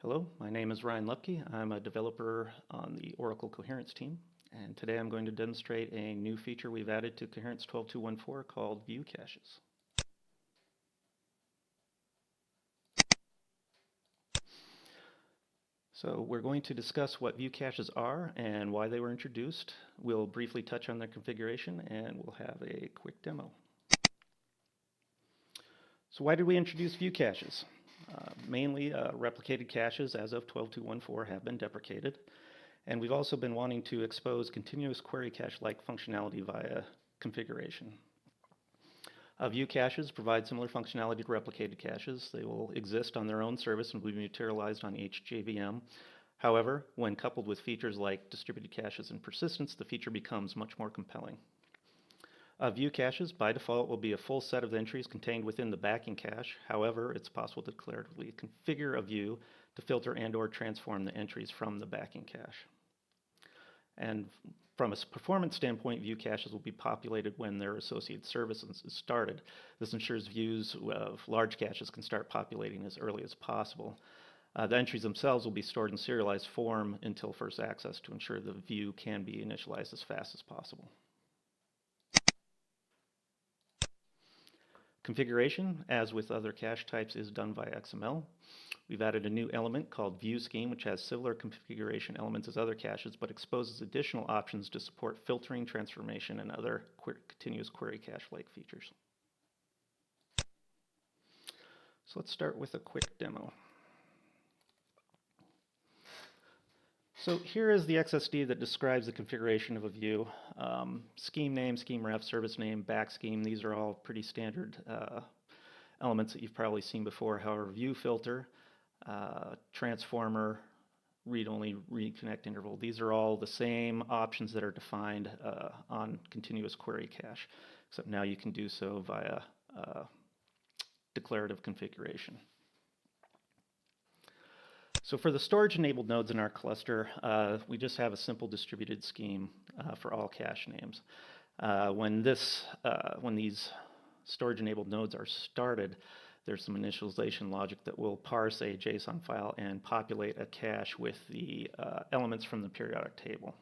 Hello, my name is Ryan Lubke. I'm a developer on the Oracle Coherence team, and today I'm going to demonstrate a new feature we've added to Coherence 12.2.14 called view caches. So we're going to discuss what view caches are and why they were introduced. We'll briefly touch on their configuration, and we'll have a quick demo. So why did we introduce view caches? Mainly replicated caches as of 12.2.14 have been deprecated, and we've also been wanting to expose continuous query cache-like functionality via configuration. View caches provide similar functionality to replicated caches. They will exist on their own service and will be materialized on each JVM. However, when coupled with features like distributed caches and persistence, the feature becomes much more compelling. View caches, by default, will be a full set of entries contained within the backing cache. However, it's possible to declaratively configure a view to filter and/or transform the entries from the backing cache. And from a performance standpoint, view caches will be populated when their associated service is started. This ensures views of large caches can start populating as early as possible. The entries themselves will be stored in serialized form until first access to ensure the view can be initialized as fast as possible. Configuration, as with other cache types, is done via XML. We've added a new element called view scheme, which has similar configuration elements as other caches, but exposes additional options to support filtering, transformation, and other continuous query cache-like features. So let's start with a quick demo. So here is the XSD that describes the configuration of a view. Scheme name, scheme ref, service name, back scheme, these are all pretty standard elements that you've probably seen before. However, view filter, transformer, read-only, reconnect interval, these are all the same options that are defined on continuous query cache, except now you can do so via declarative configuration. So for the storage-enabled nodes in our cluster, we just have a simple distributed scheme for all cache names. When these storage-enabled nodes are started, there's some initialization logic that will parse a JSON file and populate a cache with the elements from the periodic table.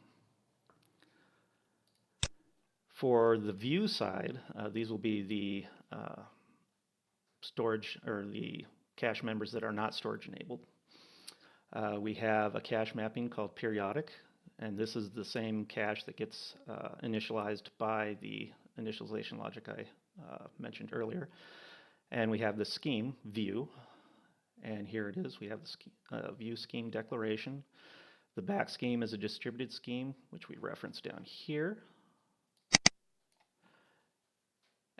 For the view side, these will be the storage or the cache members that are not storage-enabled. We have a cache mapping called periodic, and this is the same cache that gets initialized by the initialization logic I mentioned earlier. And we have the scheme, view, and here it is. We have the scheme, view scheme declaration. The back scheme is a distributed scheme, which we reference down here.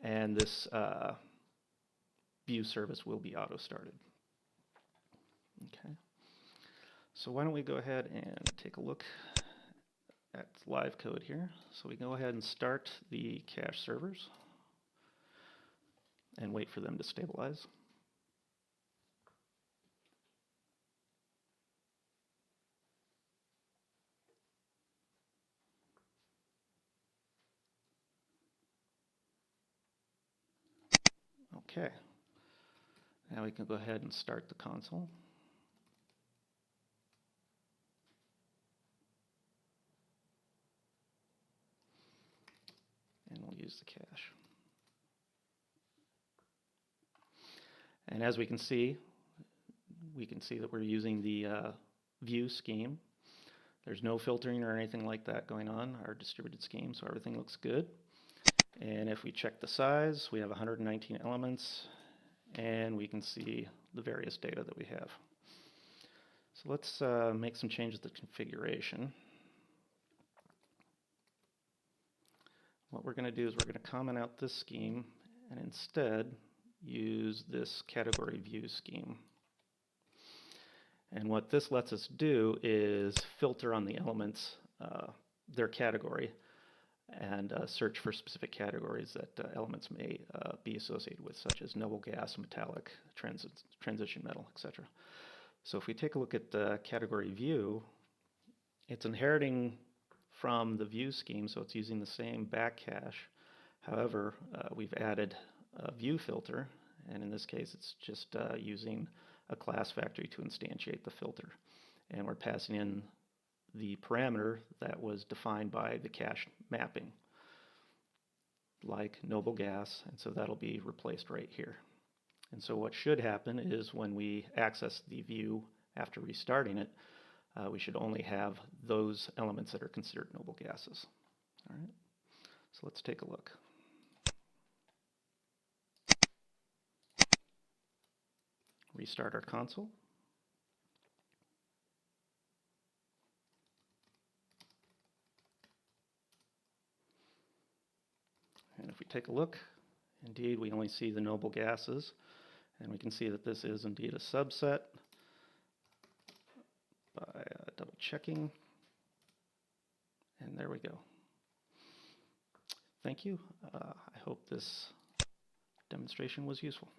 And this view service will be auto-started. Okay. So why don't we go ahead and take a look at live code here. So we go ahead and start the cache servers and wait for them to stabilize. Okay. Now we can go ahead and start the console. And we'll use the cache. And as we can see that we're using the view scheme. There's no filtering or anything like that going on, our distributed scheme, so everything looks good. And if we check the size, we have 119 elements, and we can see the various data that we have. So let's make some changes to configuration. What we're going to do is we're going to comment out this scheme and instead use this category view scheme. And what this lets us do is filter on the elements, their category, and search for specific categories that elements may be associated with, such as noble gas, metallic, transition metal, etc. So if we take a look at the category view, it's inheriting from the view scheme, so it's using the same back cache. However, we've added a view filter, and in this case it's just using a class factory to instantiate the filter. And we're passing in the parameter that was defined by the cache mapping, like noble gas, and so that'll be replaced right here. And so what should happen is when we access the view after restarting it, we should only have those elements that are considered noble gases. All right, so let's take a look. Restart our console. And if we take a look, indeed we only see the noble gases, and we can see that this is indeed a subset by double checking, and there we go. Thank you. I hope this demonstration was useful.